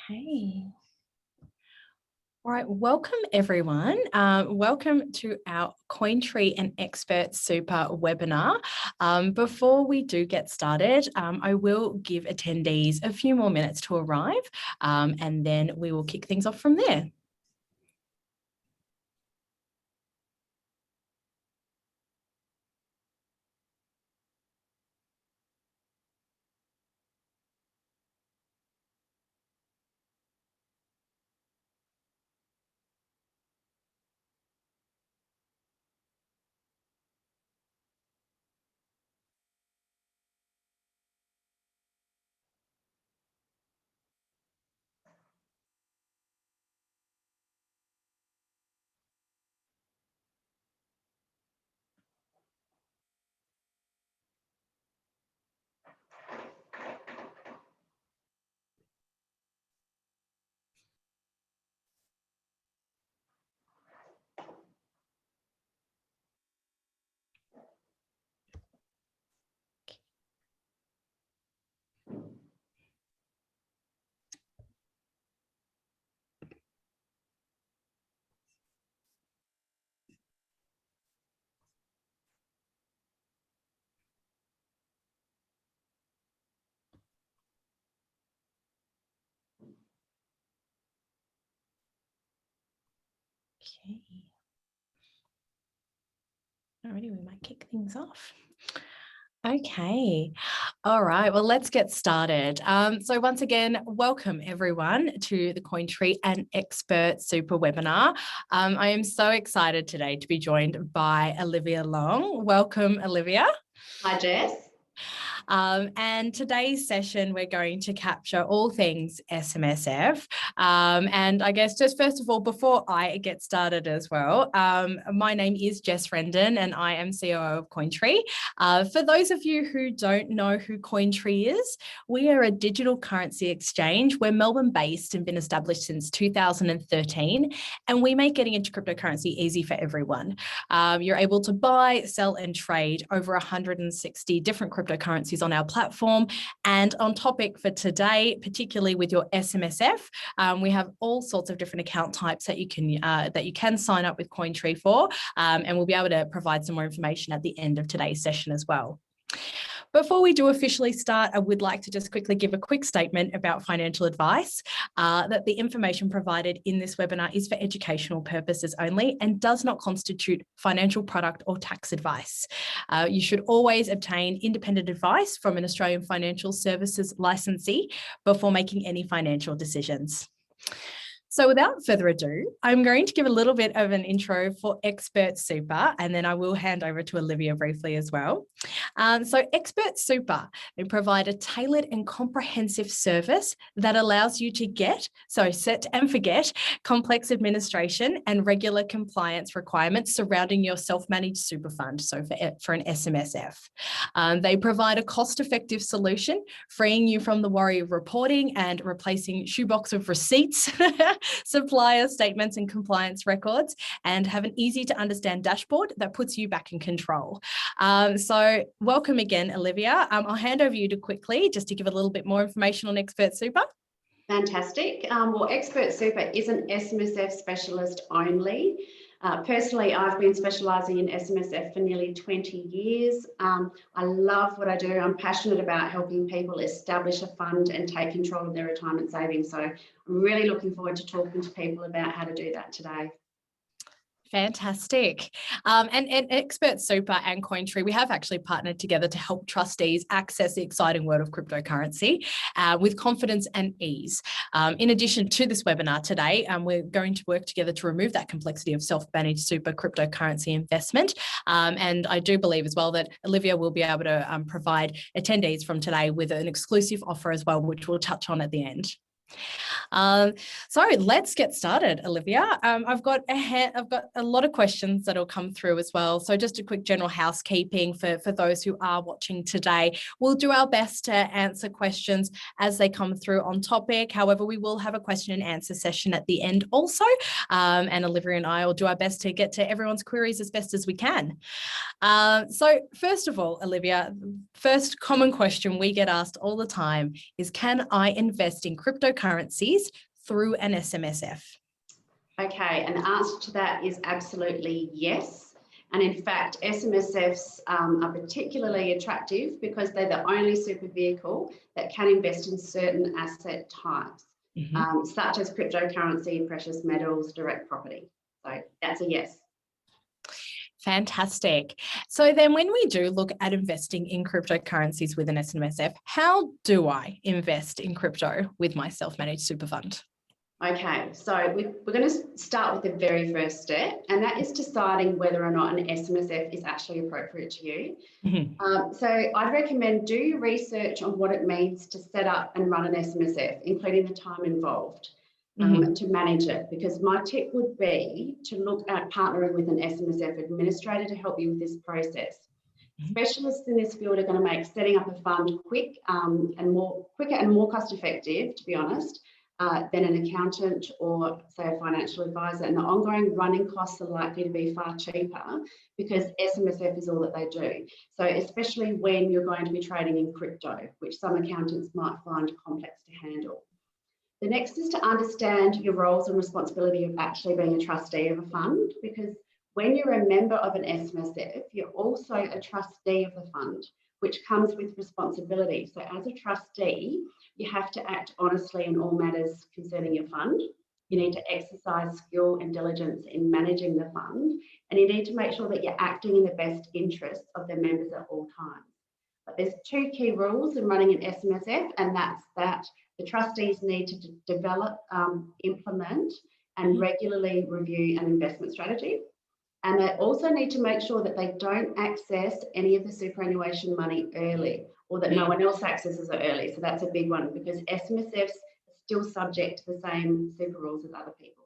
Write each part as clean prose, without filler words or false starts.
Okay. All right, welcome everyone. Welcome to our Cointree and Expert Super webinar. Before we do get started, I will give attendees a few more minutes to arrive, and then we will kick things off from there. Okay. Alrighty, we might kick things off. Okay. All right. Well, let's get started. So once again, welcome everyone to the Cointree and Expert Super webinar. I am so excited today to be joined by Olivia Long. Welcome, Olivia. Hi, Jess. And today's session, we're going to capture all things SMSF. And I guess just first of all, before I get started as well, my name is Jess Renden and I am COO of Cointree. For those of you who don't know who Cointree is, we are a digital currency exchange. We're Melbourne-based and been established since 2013, and we make getting into cryptocurrency easy for everyone. You're able to buy, sell, and trade over 160 different cryptocurrencies on our platform. And on topic for today, particularly with your SMSF, we have all sorts of different account types that you can sign up with Cointree for, and we'll be able to provide some more information at the end of today's session as well. Before we do officially start, I would like to just quickly give a quick statement about financial advice, that the information provided in this webinar is for educational purposes only and does not constitute financial product or tax advice. You should always obtain independent advice from an Australian Financial Services licensee before making any financial decisions. So without further ado, I'm going to give a little bit of an intro for Expert Super, and then I will hand over to Olivia briefly as well. So Expert Super, they provide a tailored and comprehensive service that allows you to set and forget complex administration and regular compliance requirements surrounding your self-managed super fund, so for an SMSF. They provide a cost-effective solution, freeing you from the worry of reporting and replacing shoebox of receipts, supplier statements and compliance records, and have an easy to understand dashboard that puts you back in control. So welcome again, Olivia. I'll hand over you to quickly just to give a little bit more information on Expert Super. Fantastic. Well, Expert Super is an SMSF specialist only. Personally, I've been specialising in SMSF for nearly 20 years. I love what I do. I'm passionate about helping people establish a fund and take control of their retirement savings. So I'm really looking forward to talking to people about how to do that today. Fantastic. And Expert Super and Cointree, we have actually partnered together to help trustees access the exciting world of cryptocurrency with confidence and ease. In addition to this webinar today, we're going to work together to remove that complexity of self-managed super cryptocurrency investment. And I do believe as well that Olivia will be able to provide attendees from today with an exclusive offer as well, which we'll touch on at the end. So let's get started, Olivia. I've got a lot of questions that'll come through as well. So just a quick general housekeeping for those who are watching today. We'll do our best to answer questions as they come through on topic. However, we will have a question and answer session at the end also. And Olivia and I will do our best to get to everyone's queries as best as we can. So first of all, Olivia, first common question we get asked all the time is, can I invest in cryptocurrency cryptocurrencies through an SMSF? Okay, and the answer to that is absolutely yes. And in fact, SMSFs are particularly attractive because they're the only super vehicle that can invest in certain asset types, such as cryptocurrency, precious metals, direct property. So that's a yes. Fantastic. So then when we do look at investing in cryptocurrencies with an SMSF, how do I invest in crypto with my self-managed super fund? Okay, so we're going to start with the very first step, and that is deciding whether or not an SMSF is actually appropriate to you. So I'd recommend do your research on what it means to set up and run an SMSF, including the time involved to manage it, because my tip would be to look at partnering with an SMSF administrator to help you with this process. Specialists in this field are going to make setting up a fund quicker and more cost effective, to be honest, than an accountant or, say, a financial advisor. And the ongoing running costs are likely to be far cheaper because SMSF is all that they do. So especially when you're going to be trading in crypto, which some accountants might find complex to handle. The next is to understand your roles and responsibility of actually being a trustee of a fund, because when you're a member of an SMSF, you're also a trustee of the fund, which comes with responsibility. So as a trustee, you have to act honestly in all matters concerning your fund. You need to exercise skill and diligence in managing the fund, and you need to make sure that you're acting in the best interests of the members at all times. But there's two key rules in running an SMSF, and that's that the trustees need to develop, implement, and regularly review an investment strategy. And they also need to make sure that they don't access any of the superannuation money early, or that no one else accesses it early. So that's a big one, because SMSFs are still subject to the same super rules as other people.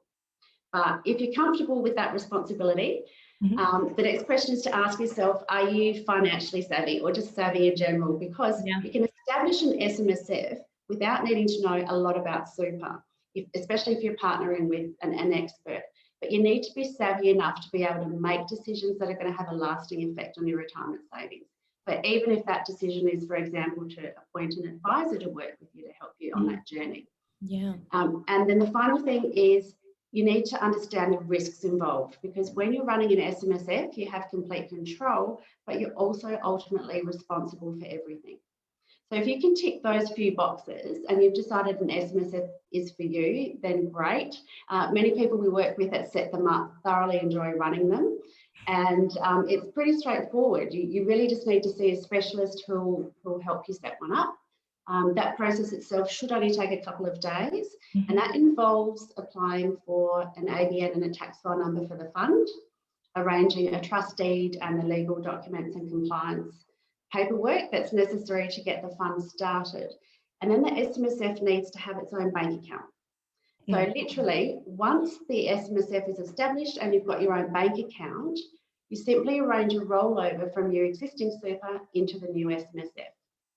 But if you're comfortable with that responsibility, the next question is to ask yourself, are you financially savvy or just savvy in general? Because you can establish an SMSF without needing to know a lot about super, especially if you're partnering with an expert. But you need to be savvy enough to be able to make decisions that are going to have a lasting effect on your retirement savings. But even if that decision is, for example, to appoint an advisor to work with you to help you on that journey. And then the final thing is you need to understand the risks involved, because when you're running an SMSF, you have complete control, but you're also ultimately responsible for everything. So if you can tick those few boxes and you've decided an SMSF is for you, then great. Many people we work with that set them up thoroughly enjoy running them. And it's pretty straightforward. You really just need to see a specialist who'll help you set one up. That process itself should only take a couple of days, and that involves applying for an ABN and a tax file number for the fund, arranging a trust deed and the legal documents and compliance paperwork that's necessary to get the fund started. And then the SMSF needs to have its own bank account. So literally, once the SMSF is established and you've got your own bank account, you simply arrange a rollover from your existing super into the new SMSF.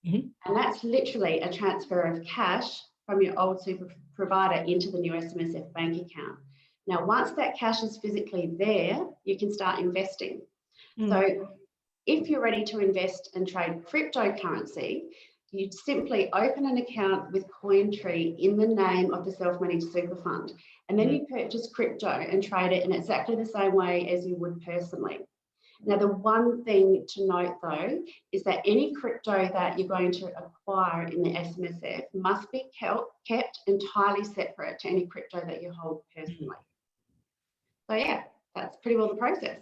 And that's literally a transfer of cash from your old super provider into the new SMSF bank account. Now, once that cash is physically there, you can start investing. So if you're ready to invest and trade cryptocurrency, you'd simply open an account with Cointree in the name of the self-managed super fund. And then you purchase crypto and trade it in exactly the same way as you would personally. Now, the one thing to note, though, is that any crypto that you're going to acquire in the SMSF must be kept entirely separate to any crypto that you hold personally. So, yeah, that's pretty well the process.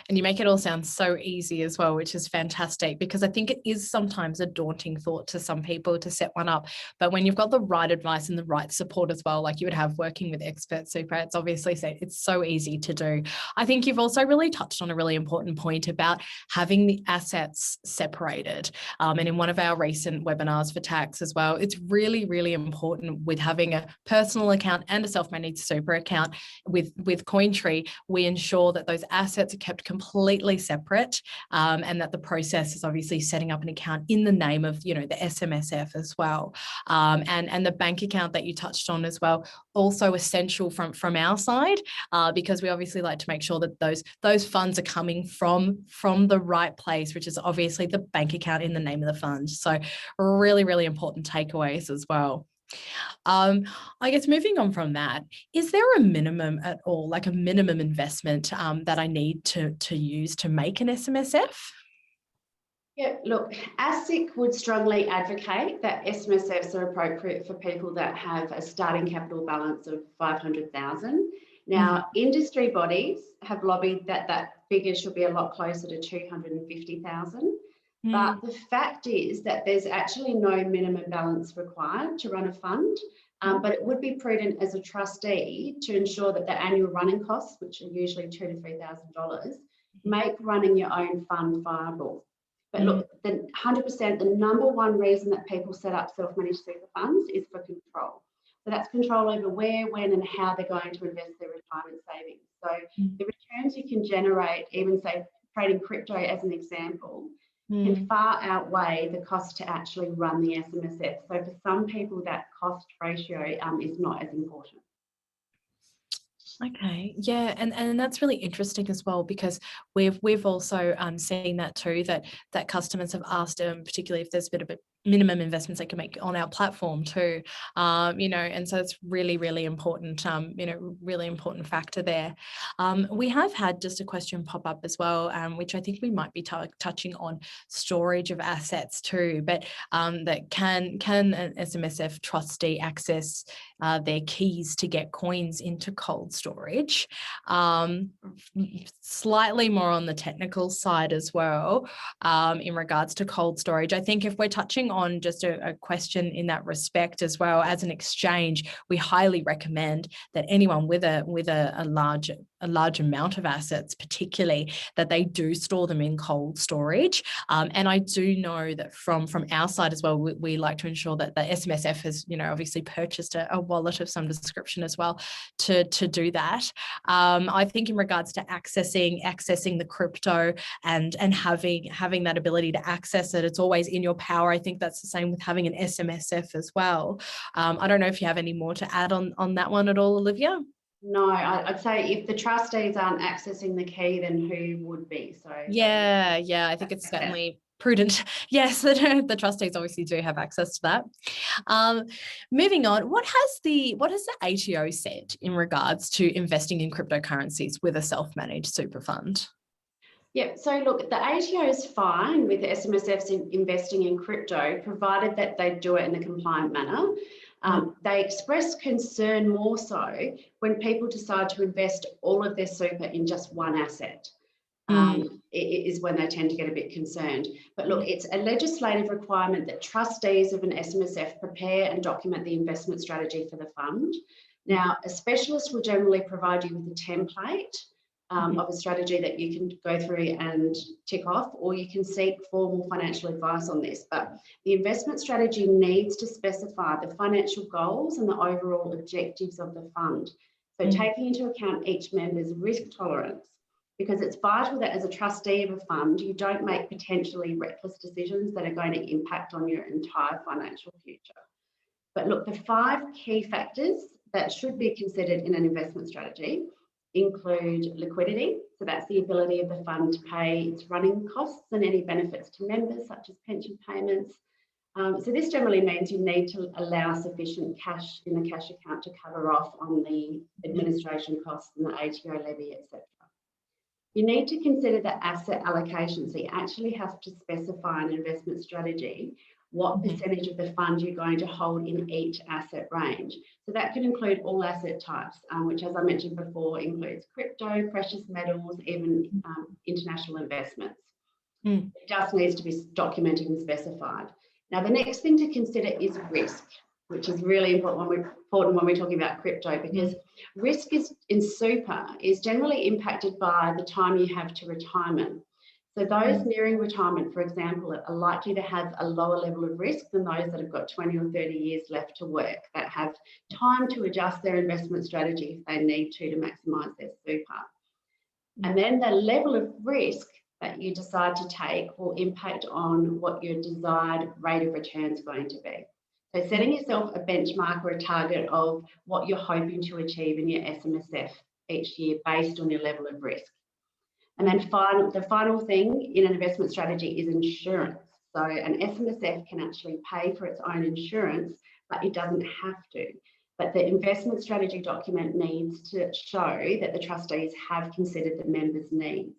And you make it all sound so easy as well, which is fantastic, because I think it is sometimes a daunting thought to some people to set one up. But when you've got the right advice and the right support as well, like you would have working with expert super, it's obviously it's so easy to do. I think you've also really touched on a really important point about having the assets separated. And in one of our recent webinars for tax as well, it's really, really important with having a personal account and a self-managed super account with Cointree. We ensure that those assets are kept completely separate, and that the process is obviously setting up an account in the name of, the SMSF as well. And the bank account that you touched on as well, also essential from our side, because we obviously like to make sure that those funds are coming from the right place, which is obviously the bank account in the name of the fund. So really, really important takeaways as well. I guess moving on from that, is there a minimum at all, like a minimum investment that I need to use to make an SMSF? Yeah, look, ASIC would strongly advocate that SMSFs are appropriate for people that have a starting capital balance of 500,000. Now, industry bodies have lobbied that that figure should be a lot closer to 250,000. But the fact is that there's actually no minimum balance required to run a fund. But it would be prudent as a trustee to ensure that the annual running costs, which are usually $2,000 to $3,000, make running your own fund viable. But look, the 100%, the number one reason that people set up self-managed super funds is for control. So that's control over where, when, and how they're going to invest their retirement savings. So the returns you can generate, even say trading crypto as an example, can far outweigh the cost to actually run the SMSF. So for some people, that cost ratio is not as important. Okay, yeah, and that's really interesting as well, because we've also seen that too, that customers have asked, particularly if there's a bit of a minimum investments they can make on our platform too, and so it's really important, really important factor there. We have had just a question pop up as well, which I think we might be touching on storage of assets too, but that can an SMSF trustee access their keys to get coins into cold storage? Slightly more on the technical side as well, in regards to cold storage. I think if we're touching on just a question in that respect as well, as an exchange, we highly recommend that anyone with a large amount of assets, particularly, that they do store them in cold storage. And I do know that from our side as well, we like to ensure that the SMSF has, obviously purchased a wallet of some description as well to do that. I think in regards to accessing the crypto and having that ability to access it, it's always in your power. I think that's the same with having an SMSF as well. I don't know if you have any more to add on that one at all, Olivia? No, I'd say if the trustees aren't accessing the key, then who would be? So yeah, I think it's certainly prudent. Yes, the trustees obviously do have access to that. Moving on, what has the ATO said in regards to investing in cryptocurrencies with a self-managed super fund? Yeah, so look, the ATO is fine with the SMSFs investing in crypto, provided that they do it in a compliant manner. They express concern more so when people decide to invest all of their super in just one asset. It is when they tend to get a bit concerned. But look, it's a legislative requirement that trustees of an SMSF prepare and document the investment strategy for the fund. Now, a specialist will generally provide you with a template of a strategy that you can go through and tick off, or you can seek formal financial advice on this. But the investment strategy needs to specify the financial goals and the overall objectives of the fund. So taking into account each member's risk tolerance, because it's vital that as a trustee of a fund, you don't make potentially reckless decisions that are going to impact on your entire financial future. But look, the 5 key factors that should be considered in an investment strategy include liquidity. So that's the ability of the fund to pay its running costs and any benefits to members, such as pension payments. So this generally means you need to allow sufficient cash in the cash account to cover off on the administration costs and the ATO levy, etc. You need to consider the asset allocation. So you actually have to specify an investment strategy, what percentage of the fund you're going to hold in each asset range. So that could include all asset types, which, as I mentioned before, includes crypto, precious metals, even international investments. It just needs to be documented and specified. Now, the next thing to consider is risk, which is really important when we're talking about crypto, because risk in super is generally impacted by the time you have to retirement. So those nearing retirement, for example, are likely to have a lower level of risk than those that have got 20 or 30 years left to work, that have time to adjust their investment strategy if they need to maximise their super. And then the level of risk that you decide to take will impact on what your desired rate of return is going to be. So setting yourself a benchmark or a target of what you're hoping to achieve in your SMSF each year based on your level of risk. And then the final thing in an investment strategy is insurance. So an SMSF can actually pay for its own insurance but it doesn't have to. But the investment strategy document needs to show that the trustees have considered the members' needs.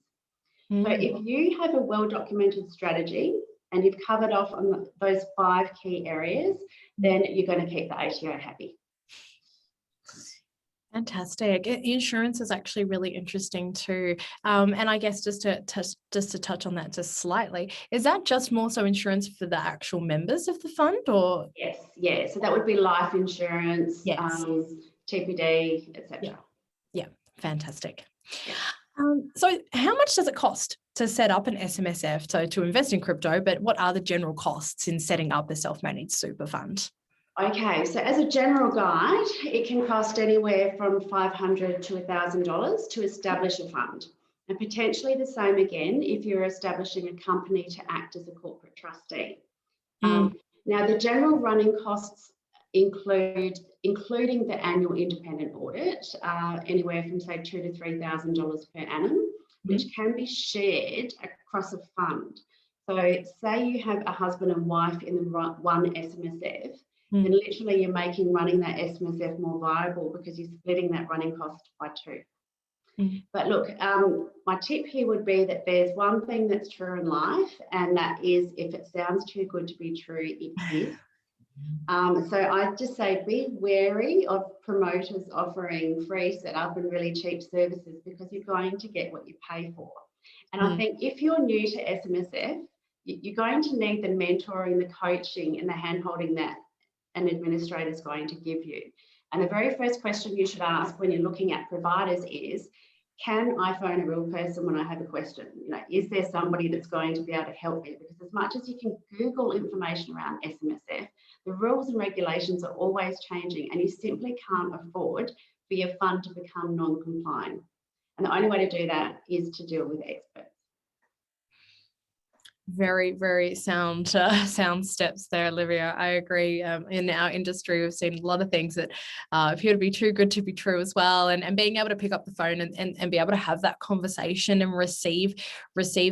So if you have a well-documented strategy and you've covered off on those 5 key areas, then you're going to keep the ATO happy. Fantastic. Insurance is actually really interesting too. And I guess just to touch on that just slightly, is that just more so insurance for the actual members of the fund, or? Yes, yeah. So that would be life insurance, Yes. TPD, etc. Yeah, fantastic. Yeah. So how much does it cost to set up an SMSF, so to invest in crypto, but what are the general costs in setting up a self-managed super fund? Okay, so as a general guide, it can cost anywhere from $500 to $1,000 to establish a fund, and potentially the same again if you're establishing a company to act as a corporate trustee. Now, the general running costs including the annual independent audit, anywhere from say $2,000 to $3,000 per annum, which can be shared across a fund. So say you have a husband and wife in the one SMSF, then literally you're making running that SMSF more viable because you're splitting that running cost by 2. But look, my tip here would be that there's one thing that's true in life, and that is if it sounds too good to be true, it is. So I just say be wary of promoters offering free setup and really cheap services, because you're going to get what you pay for. And I think if you're new to SMSF, you're going to need the mentoring, the coaching and the hand-holding that an administrator is going to give you. And the very first question you should ask when you're looking at providers is, can I phone a real person when I have a question? You know, is there somebody that's going to be able to help me? Because as much as you can Google information around SMSF, the rules and regulations are always changing, and you simply can't afford for your fund to become non-compliant. And the only way to do that is to deal with experts. Very, very sound steps there, Olivia. I agree. In our industry, we've seen a lot of things that appear to be too good to be true as well. And being able to pick up the phone and be able to have that conversation and receive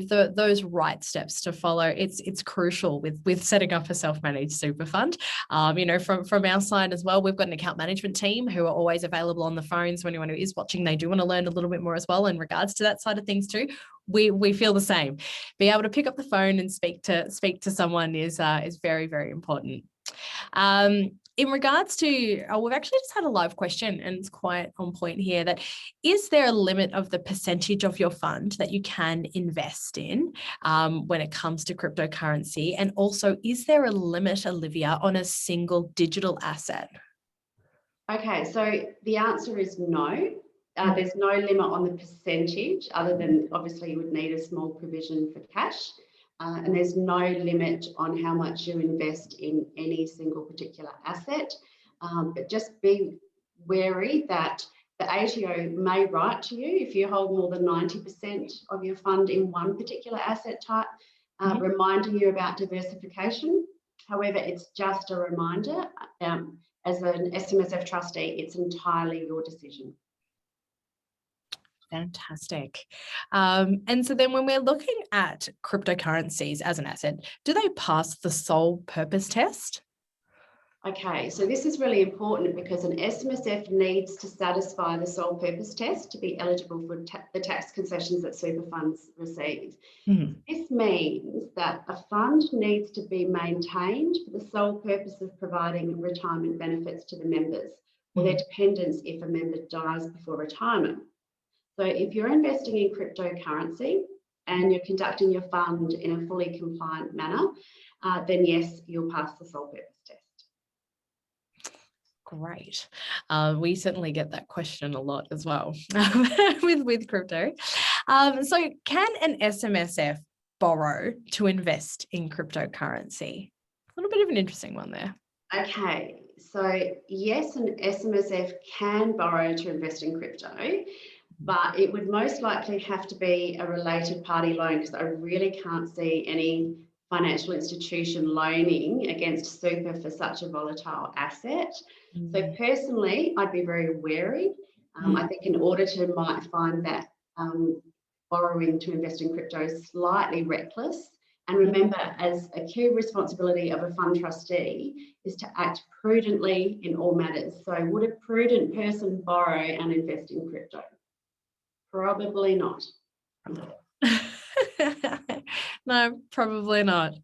those right steps to follow. It's crucial with setting up a self-managed super fund. You know, from our side as well, we've got an account management team who are always available on the phones. So anyone who is watching, they do want to learn a little bit more as well in regards to that side of things too. We feel the same. Be able to pick up the phone and speak to someone is very, very important. In regards to, we've actually just had a live question, and it's quite on point here, that is there a limit of the percentage of your fund that you can invest in when it comes to cryptocurrency? And also, is there a limit, Olivia, on a single digital asset? Okay, so the answer is no. There's no limit on the percentage, other than obviously you would need a small provision for cash. And there's no limit on how much you invest in any single particular asset. But just be wary that the ATO may write to you if you hold more than 90% of your fund in one particular asset type, reminding you about diversification. However, it's just a reminder. As an SMSF trustee, it's entirely your decision. Fantastic. And so then when we're looking at cryptocurrencies as an asset, do they pass the sole purpose test? Okay, so this is really important because an SMSF needs to satisfy the sole purpose test to be eligible for the tax concessions that super funds receive. This means that a fund needs to be maintained for the sole purpose of providing retirement benefits to the members or their dependents if a member dies before retirement. So if you're investing in cryptocurrency and you're conducting your fund in a fully compliant manner, then yes, you'll pass the sole purpose test. Great. We certainly get that question a lot as well with crypto. So can an SMSF borrow to invest in cryptocurrency? A little bit of an interesting one there. Okay, so yes, an SMSF can borrow to invest in crypto, but it would most likely have to be a related party loan, because I really can't see any financial institution loaning against super for such a volatile asset. So personally, I'd be very wary. I think an auditor might find that borrowing to invest in crypto is slightly reckless, And remember, as a key responsibility of a fund trustee is to act prudently in all matters. So would a prudent person borrow and invest in crypto? Probably not. No, probably not.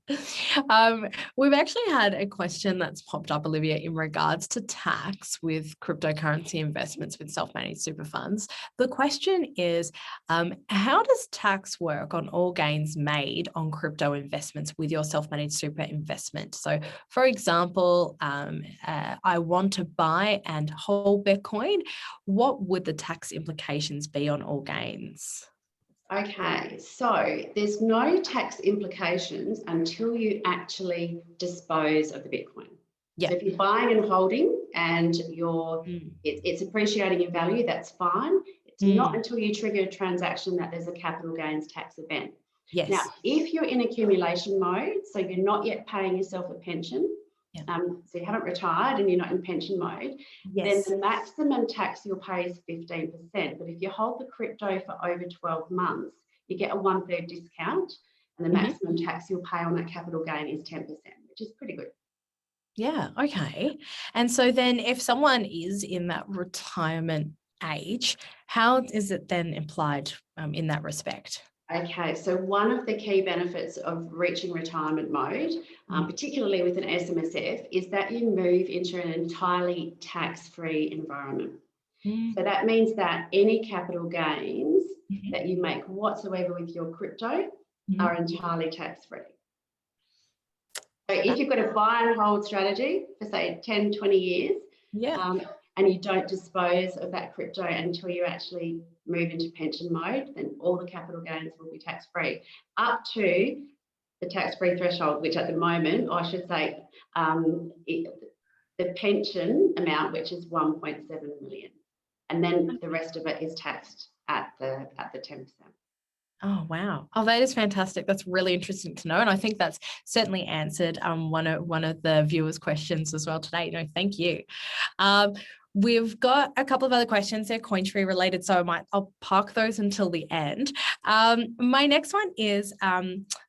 We've actually had a question that's popped up, Olivia, in regards to tax with cryptocurrency investments with self-managed super funds. The question is, how does tax work on all gains made on crypto investments with your self-managed super investment? So, for example, I want to buy and hold Bitcoin. What would the tax implications be on all gains? Okay, so there's no tax implications until you actually dispose of the Bitcoin. Yeah. So if you're buying and holding and it's appreciating in value, that's fine. It's not until you trigger a transaction that there's a capital gains tax event. Yes. Now, if you're in accumulation mode, so you're not yet paying yourself a pension, so you haven't retired and you're not in pension mode, then the maximum tax you'll pay is 15%. But if you hold the crypto for over 12 months, you get a 1/3 discount, and the maximum tax you'll pay on that capital gain is 10%, which is pretty good. Yeah, okay. And so then if someone is in that retirement age, how is it then applied in that respect? Okay, so one of the key benefits of reaching retirement mode, particularly with an SMSF, is that you move into an entirely tax-free environment. So that means that any capital gains that you make whatsoever with your crypto are entirely tax-free. So if you've got a buy and hold strategy for say 10, 20 years, and you don't dispose of that crypto until you actually move into pension mode, then all the capital gains will be tax-free up to the tax-free threshold, which at the moment, I should say, the pension amount, which is 1.7 million. And then the rest of it is taxed at the 10%. Oh, wow. Oh, that is fantastic. That's really interesting to know. And I think that's certainly answered one of the viewers' questions as well today. No, thank you. We've got a couple of other questions. They're Cointree related, so I'll park those until the end. My next one is,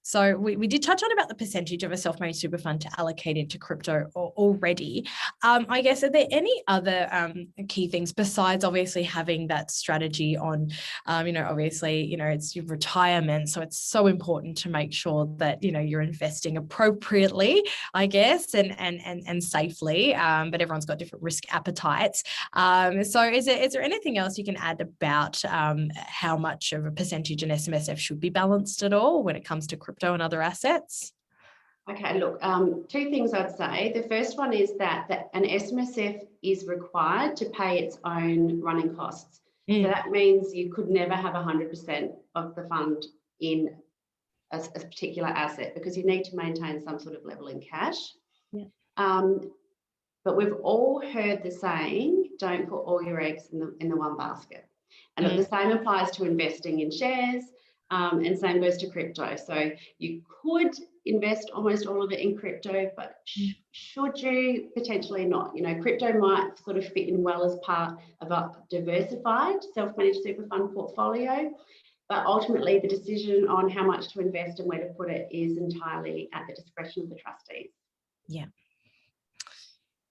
so we did touch on about the percentage of a self-managed super fund to allocate into crypto already. I guess, are there any other key things besides obviously having that strategy on, obviously, it's your retirement, so it's so important to make sure that, you're investing appropriately, I guess, and safely, but everyone's got different risk appetites. So is there anything else you can add about how much of a percentage an SMSF should be balanced at all when it comes to crypto and other assets? Okay, look, two things I'd say. The first one is that an SMSF is required to pay its own running costs. So that means you could never have 100% of the fund in a particular asset because you need to maintain some sort of level in cash. But we've all heard the saying, don't put all your eggs in the one basket. And the same applies to investing in shares, and same goes to crypto. So you could invest almost all of it in crypto, but should you? Potentially not. Crypto might sort of fit in well as part of a diversified self-managed super fund portfolio, but ultimately the decision on how much to invest and where to put it is entirely at the discretion of the trustees. Yeah.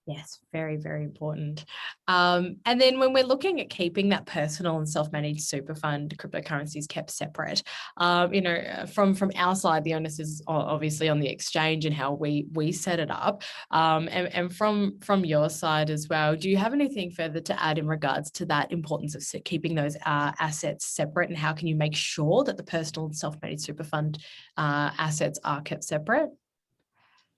Yes, very, very important. And then when we're looking at keeping that personal and self-managed super fund cryptocurrencies kept separate, from our side, the onus is obviously on the exchange and how we set it up. And from your side as well, do you have anything further to add in regards to that importance of keeping those assets separate, and how can you make sure that the personal and self-managed super fund assets are kept separate?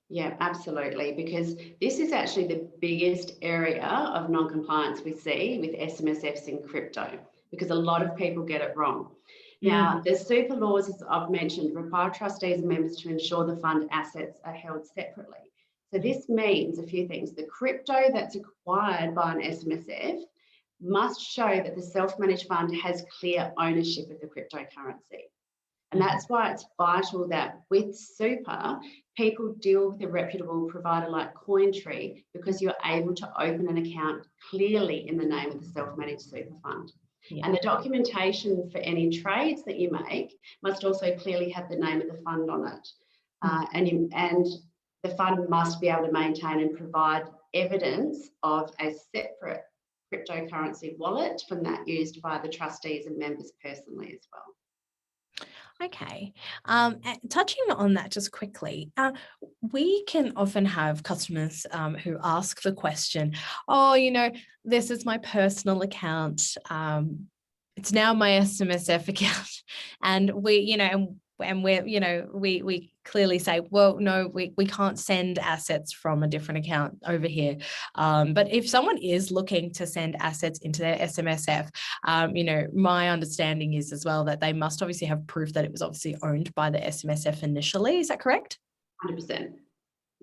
Yeah, absolutely, because this is actually the biggest area of non-compliance we see with SMSFs in crypto, because a lot of people get it wrong. Now, the super laws, as I've mentioned, require trustees and members to ensure the fund assets are held separately. So this means a few things. The crypto that's acquired by an SMSF must show that the self-managed fund has clear ownership of the cryptocurrency. And that's why it's vital that with super, people deal with a reputable provider like Cointree, because you're able to open an account clearly in the name of the self-managed super fund. And the documentation for any trades that you make must also clearly have the name of the fund on it. and the fund must be able to maintain and provide evidence of a separate cryptocurrency wallet from that used by the trustees and members personally as well. Okay. And touching on that just quickly, we can often have customers who ask the question, oh, this is my personal account. It's now my SMSF account. And we clearly say, well, no, we can't send assets from a different account over here. But if someone is looking to send assets into their SMSF, my understanding is as well that they must obviously have proof that it was obviously owned by the SMSF initially. Is that correct? 100%.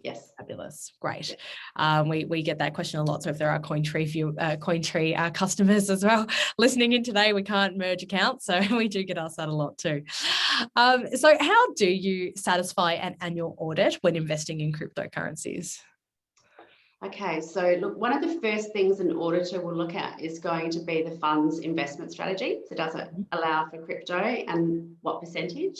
Yes. Fabulous. Great. We get that question a lot. So if there are Cointree customers as well listening in today, we can't merge accounts. So we do get asked that a lot too. So how do you satisfy an annual audit when investing in cryptocurrencies? Okay, so look, one of the first things an auditor will look at is going to be the fund's investment strategy. So does it allow for crypto and what percentage?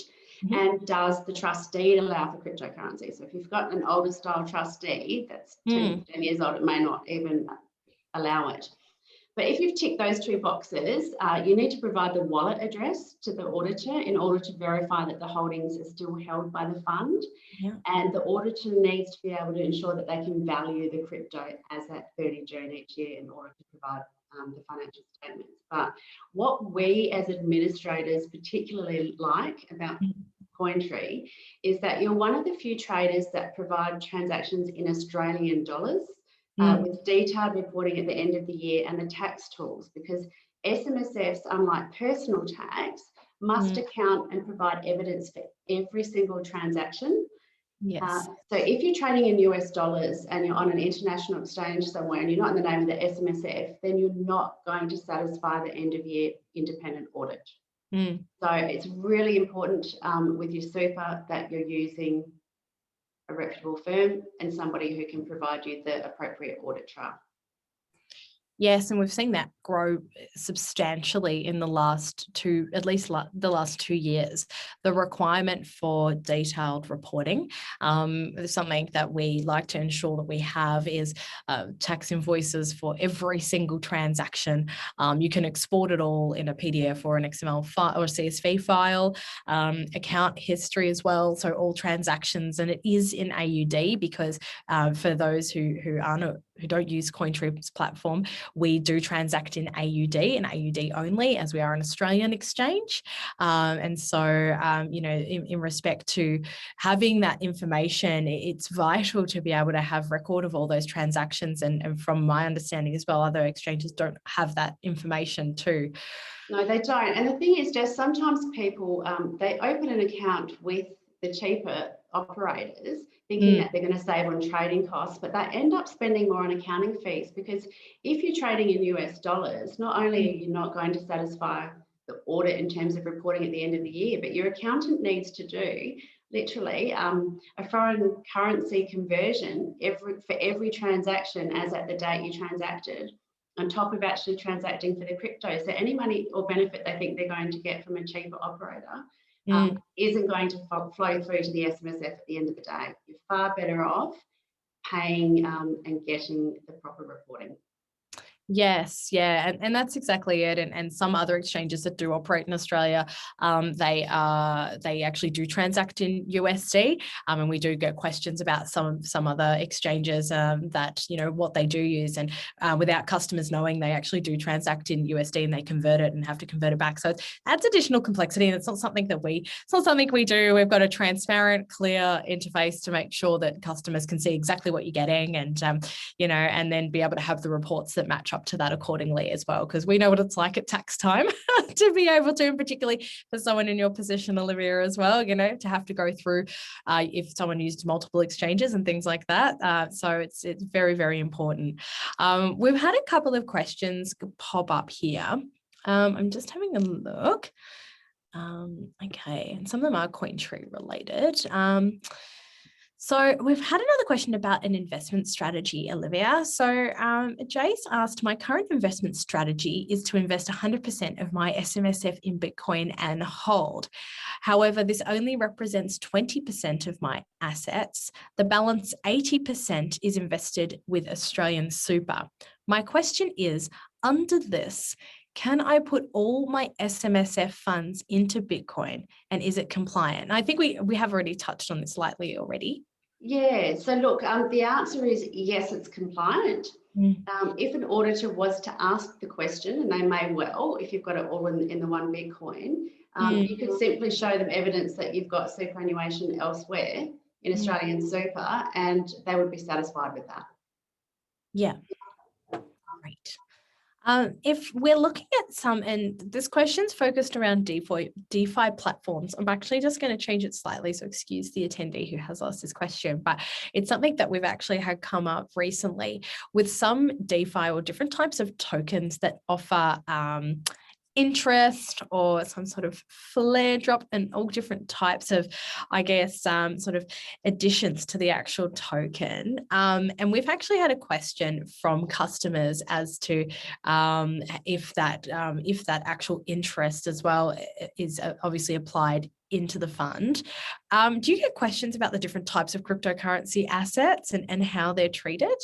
And does the trustee allow for cryptocurrency? So if you've got an older style trustee that's 10 years old, it may not even allow it. But if you've ticked those two boxes, you need to provide the wallet address to the auditor in order to verify that the holdings are still held by the fund. Yeah. And the auditor needs to be able to ensure that they can value the crypto as at 30 June each year in order to provide the financial statements. But what we as administrators particularly like about Cointree is that you're one of the few traders that provide transactions in Australian dollars with detailed reporting at the end of the year and the tax tools, because SMSFs, unlike personal tax, must account and provide evidence for every single transaction. Yes. So if you're trading in US dollars and you're on an international exchange somewhere and you're not in the name of the SMSF, then you're not going to satisfy the end of year independent audit. So it's really important with your super that you're using a reputable firm and somebody who can provide you the appropriate audit trail. Yes, and we've seen that grow substantially in the last at least the last 2 years. The requirement for detailed reporting, something that we like to ensure that we have is tax invoices for every single transaction. You can export it all in a PDF or an XML file or a CSV file, account history as well. So all transactions, and it is in AUD because for those who don't use Cointree's platform, we do transact in AUD and AUD only, as we are an Australian exchange. And so, in respect to having that information, it's vital to be able to have record of all those transactions. And from my understanding as well, other exchanges don't have that information too. No, they don't. And the thing is, Jess, sometimes people, they open an account with the cheaper operators thinking that they're going to save on trading costs, but they end up spending more on accounting fees, because if you're trading in US dollars, not only are you not going to satisfy the audit in terms of reporting at the end of the year, but your accountant needs to do literally a foreign currency conversion for every transaction as at the date you transacted, on top of actually transacting for the crypto. So any money or benefit they think they're going to get from a cheaper operator isn't going to flow through to the SMSF at the end of the day. You're far better off paying and getting the proper reporting. Yes, yeah, and that's exactly it. And some other exchanges that do operate in Australia, they actually do transact in USD, and we do get questions about some other exchanges that what they do use, and without customers knowing, they actually do transact in USD and they convert it and have to convert it back. So it adds additional complexity, and it's not something we do. We've got a transparent, clear interface to make sure that customers can see exactly what you're getting, and and then be able to have the reports that match up to that accordingly as well, because we know what it's like at tax time to be able to, and particularly for someone in your position, Olivia, as well, to have to go through if someone used multiple exchanges and things like that. So it's very, very important. We've had a couple of questions pop up here. I'm just having a look. Okay, and some of them are Cointree related. So we've had another question about an investment strategy, Olivia. So Jace asked, my current investment strategy is to invest 100% of my SMSF in Bitcoin and hold. However, this only represents 20% of my assets. The balance 80% is invested with Australian super. My question is, under this, can I put all my SMSF funds into Bitcoin, and is it compliant? And I think we have already touched on this lightly already. Yeah, so look, the answer is yes, it's compliant. If an auditor was to ask the question, and they may well, if you've got it all in the one Bitcoin, you could simply show them evidence that you've got superannuation elsewhere in Australian super, and they would be satisfied with that. Yeah, great. If we're looking at some, and this question's focused around DeFi platforms, I'm actually just going to change it slightly, so excuse the attendee who has asked this question, but it's something that we've actually had come up recently with some DeFi or different types of tokens that offer interest or some sort of flare drop and all different types of, I guess, sort of additions to the actual token. And we've actually had a question from customers as to if that actual interest as well is obviously applied into the fund. Do you get questions about the different types of cryptocurrency assets and how they're treated?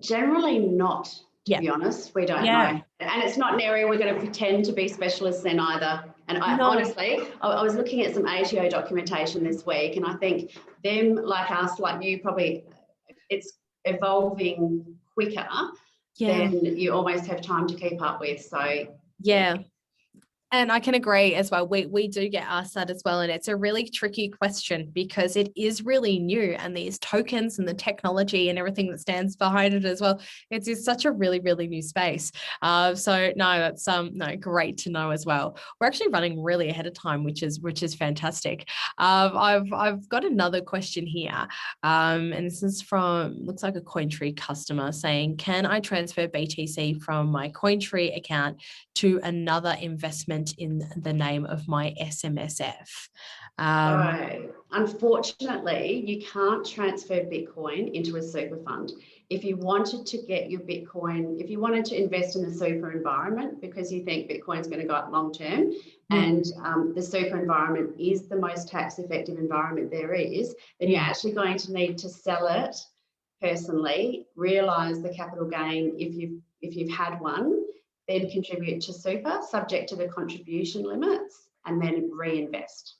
Generally not. To be honest, we don't know. And it's not an area we're going to pretend to be specialists in either. And honestly, I was looking at some ATO documentation this week, and I think them, like us, like you, probably it's evolving quicker than you almost have time to keep up with. So yeah. And I can agree as well. We do get asked that as well. And it's a really tricky question because it is really new, and these tokens and the technology and everything that stands behind it as well. It's such a really, really new space. So no, that's great to know as well. We're actually running really ahead of time, which is fantastic. I've got another question here. And this is from, looks like a Cointree customer saying, can I transfer BTC from my Cointree account to another investment in the name of my SMSF? So, unfortunately, you can't transfer Bitcoin into a super fund. If you wanted to get your Bitcoin, if you wanted to invest in the super environment because you think Bitcoin is going to go up long term, and the super environment is the most tax effective environment there is, then you're actually going to need to sell it personally, realize the capital gain if you've had one, then contribute to super subject to the contribution limits, and then reinvest.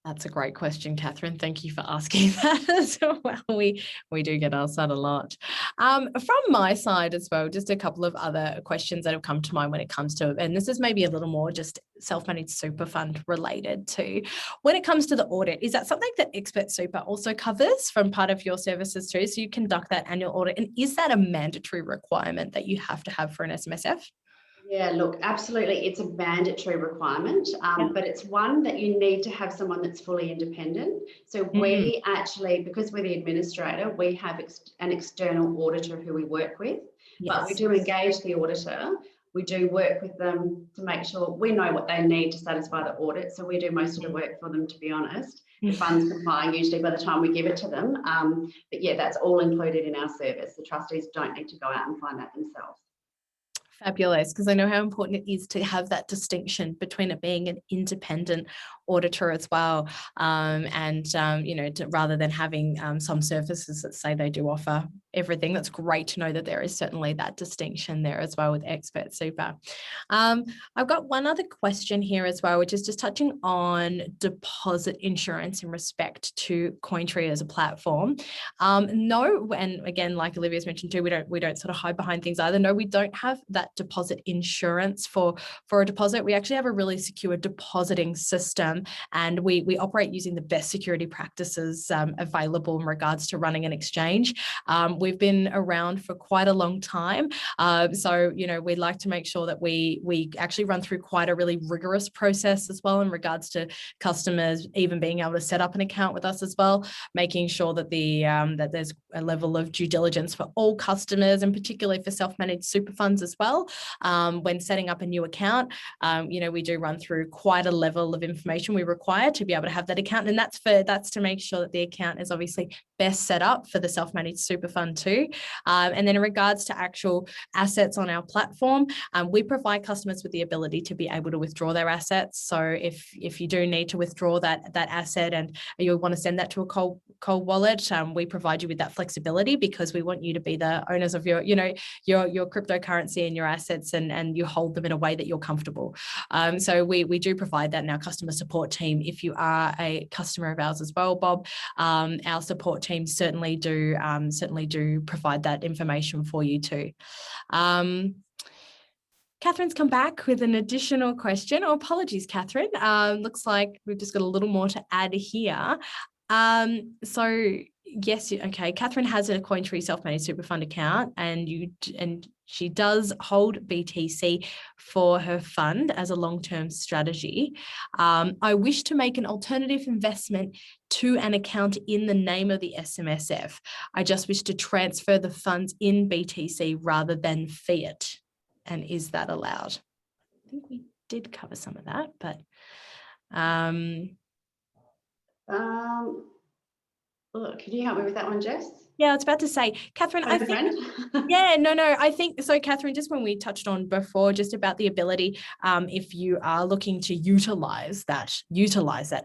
That's a great question, Catherine. Thank you for asking that as well. We do get asked that a lot. From my side as well, just a couple of other questions that have come to mind when it comes to, and this is maybe a little more just self-managed super fund related to, when it comes to the audit, is that something that Expert Super also covers from part of your services too? So you conduct that annual audit, and is that a mandatory requirement that you have to have for an SMSF? Yeah, look, absolutely. It's a mandatory requirement, but it's one that you need to have someone that's fully independent. So we actually, because we're the administrator, we have an external auditor who we work with, but we do engage the auditor. We do work with them to make sure we know what they need to satisfy the audit. So we do most of the work for them, to be honest. The fund's complying usually by the time we give it to them. But yeah, that's all included in our service. The trustees don't need to go out and find that themselves. Fabulous, because I know how important it is to have that distinction between it being an independent auditor as well, rather than having some services that say they do offer everything. That's great to know that there is certainly that distinction there as well with Expert Super. I've got one other question here as well, which is just touching on deposit insurance in respect to Cointree as a platform. No, and again, like Olivia's mentioned too, we don't sort of hide behind things either. No, we don't have that deposit insurance for a deposit. We actually have a really secure depositing system, and we operate using the best security practices available in regards to running an exchange. We've been around for quite a long time. So, we'd like to make sure that we actually run through quite a really rigorous process as well in regards to customers even being able to set up an account with us as well, making sure that that there's a level of due diligence for all customers, and particularly for self-managed super funds as well. When setting up a new account, we do run through quite a level of information information we require to be able to have that account. And that's to make sure that the account is obviously best set up for the self-managed super fund too. And then in regards to actual assets on our platform, we provide customers with the ability to be able to withdraw their assets. So if you do need to withdraw that asset and you want to send that to a cold wallet, we provide you with that flexibility, because we want you to be the owners of your cryptocurrency and your assets, and you hold them in a way that you're comfortable. So we do provide that in our customer support team. If you are a customer of ours as well, Bob, our support team certainly do provide that information for you too. Catherine's come back with an additional question. Oh, apologies, Catherine. Looks like we've just got a little more to add here. So yes, okay. Catherine has a Cointree self-managed super fund account, and she does hold BTC for her fund as a long-term strategy. I wish to make an alternative investment to an account in the name of the SMSF. I just wish to transfer the funds in BTC rather than fiat. And is that allowed? I think we did cover some of that, but look, can you help me with that one, Jess? Yeah, I was about to say, Catherine, I think, yeah, no, I think so, Catherine, just when we touched on before, just about the ability, if you are looking to utilize that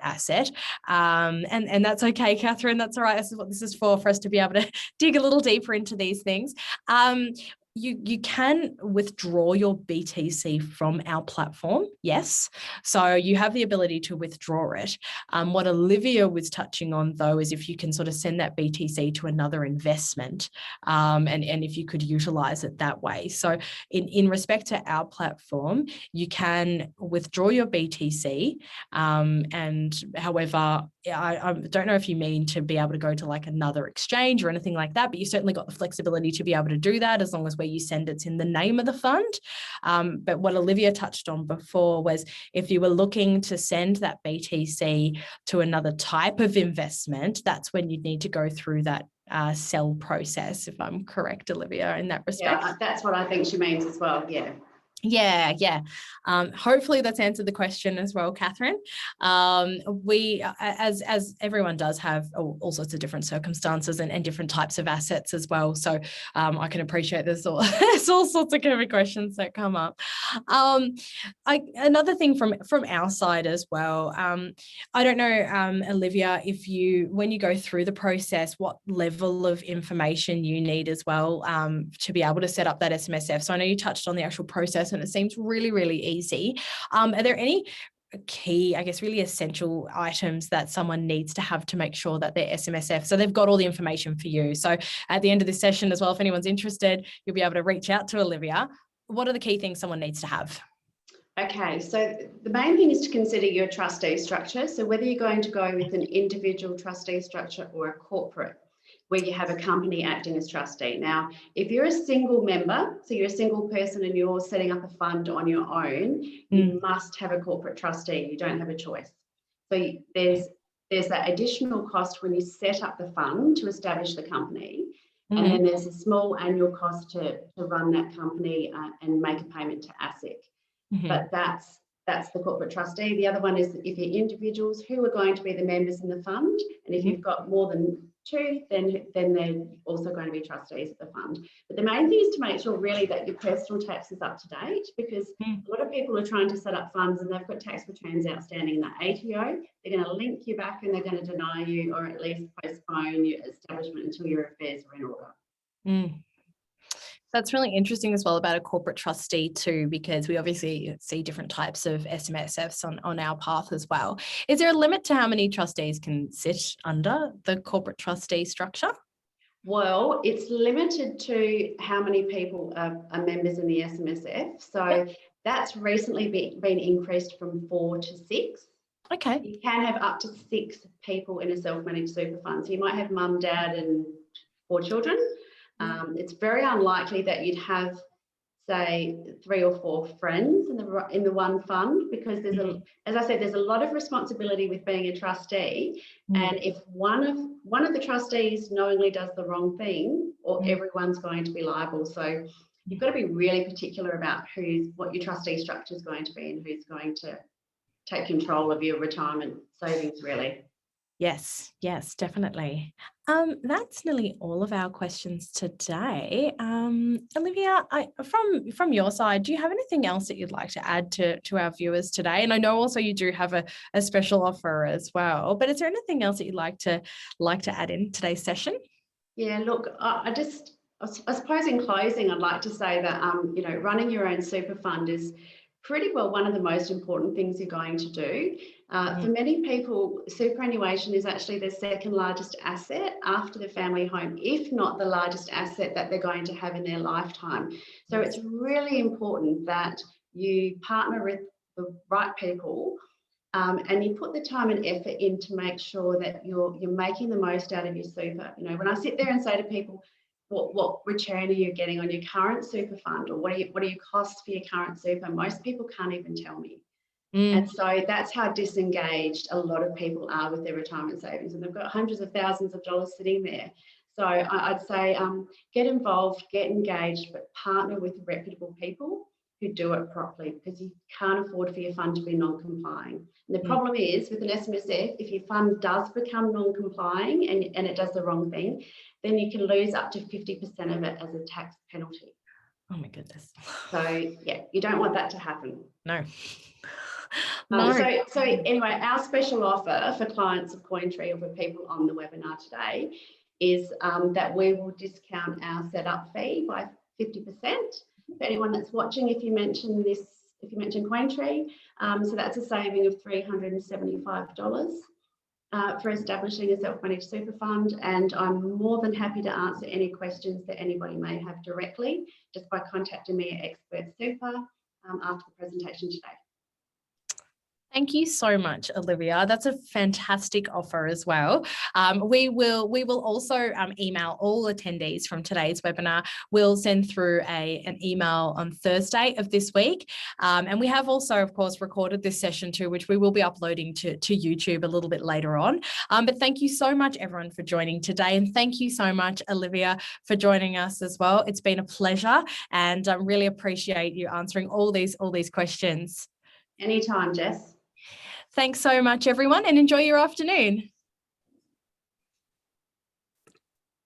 asset, and that's okay, Catherine, that's all right. This is what this is for us to be able to dig a little deeper into these things. You can withdraw your BTC from our platform, yes. So you have the ability to withdraw it. What Olivia was touching on, though, is if you can sort of send that BTC to another investment, and if you could utilize it that way. So in respect to our platform, you can withdraw your BTC, and however, I don't know if you mean to be able to go to like another exchange or anything like that, but you certainly got the flexibility to be able to do that as long as where you send it's in the name of the fund. But what Olivia touched on before was if you were looking to send that BTC to another type of investment, that's when you'd need to go through that sell process, if I'm correct, Olivia, in that respect. Yeah, that's what I think she means as well. Yeah. Hopefully that's answered the question as well, Catherine. We, as everyone does, have all sorts of different circumstances and different types of assets as well. So I can appreciate there's all sorts of kind of questions that come up. Another thing from our side as well, I don't know, Olivia, when you go through the process, what level of information you need as well to be able to set up that SMSF. So I know you touched on the actual process, and it seems really, really easy. Are there any key, I guess, really essential items that someone needs to have to make sure that they're SMSF? So they've got all the information for you. So at the end of this session as well, if anyone's interested, you'll be able to reach out to Olivia. What are the key things someone needs to have? Okay, so the main thing is to consider your trustee structure. So whether you're going to go with an individual trustee structure or a corporate, where you have a company acting as trustee. Now, if you're a single member, so you're a single person and you're setting up a fund on your own, you must have a corporate trustee. You don't have a choice. So there's that additional cost when you set up the fund to establish the company. And then there's a small annual cost to run that company and make a payment to ASIC. But that's the corporate trustee. The other one is if you're individuals, who are going to be the members in the fund. And if you've got more than two, then they're also going to be trustees of the fund. But the main thing is to make sure really that your personal tax is up to date, because a lot of people are trying to set up funds and they've got tax returns outstanding in the ATO. They're going to link you back and they're going to deny you, or at least postpone your establishment until your affairs are in order. That's really interesting as well about a corporate trustee too, because we obviously see different types of SMSFs on our path as well. Is there a limit to how many trustees can sit under the corporate trustee structure? Well, it's limited to how many people are members in the SMSF. So that's recently been increased from 4 to 6. Okay. You can have up to 6 people in a self-managed super fund. So you might have mum, dad and 4 children. It's very unlikely that you'd have, say, 3 or 4 friends in the one fund, because there's as I said, there's a lot of responsibility with being a trustee. And if one of the trustees knowingly does the wrong thing, or everyone's going to be liable. So you've got to be really particular about what your trustee structure is going to be and who's going to take control of your retirement savings, really. Yes, definitely. That's nearly all of our questions today. Olivia, from your side, do you have anything else that you'd like to add to our viewers today? And I know also you do have a special offer as well, but is there anything else that you'd like to add in today's session? Yeah, look, I suppose in closing, I'd like to say that running your own super fund is pretty well one of the most important things you're going to do. For many people, superannuation is actually their second largest asset after the family home, if not the largest asset that they're going to have in their lifetime. So it's really important that you partner with the right people, and you put the time and effort in to make sure that you're making the most out of your super. When I sit there and say to people, what return are you getting on your current super fund, or what are your costs for your current super? Most people can't even tell me. And so that's how disengaged a lot of people are with their retirement savings, and they've got hundreds of thousands of dollars sitting there. So I'd say get involved, get engaged, but partner with reputable people who do it properly, because you can't afford for your fund to be non-complying. And the problem is with an SMSF, if your fund does become non-complying and it does the wrong thing, then you can lose up to 50% of it as a tax penalty. Oh my goodness. So yeah, you don't want that to happen. No. So anyway, our special offer for clients of Cointree, or for people on the webinar today, is that we will discount our setup fee by 50%. For anyone that's watching, if you mention Cointree, so that's a saving of $375 for establishing a self-managed super fund. And I'm more than happy to answer any questions that anybody may have directly, just by contacting me at Expert Super after the presentation today. Thank you so much, Olivia. That's a fantastic offer as well. We will also email all attendees from today's webinar. We'll send through an email on Thursday of this week. And we have also, of course, recorded this session too, which we will be uploading to YouTube a little bit later on. But thank you so much, everyone, for joining today. And thank you so much, Olivia, for joining us as well. It's been a pleasure, and I really appreciate you answering all these questions. Anytime, Jess. Thanks so much, everyone, and enjoy your afternoon.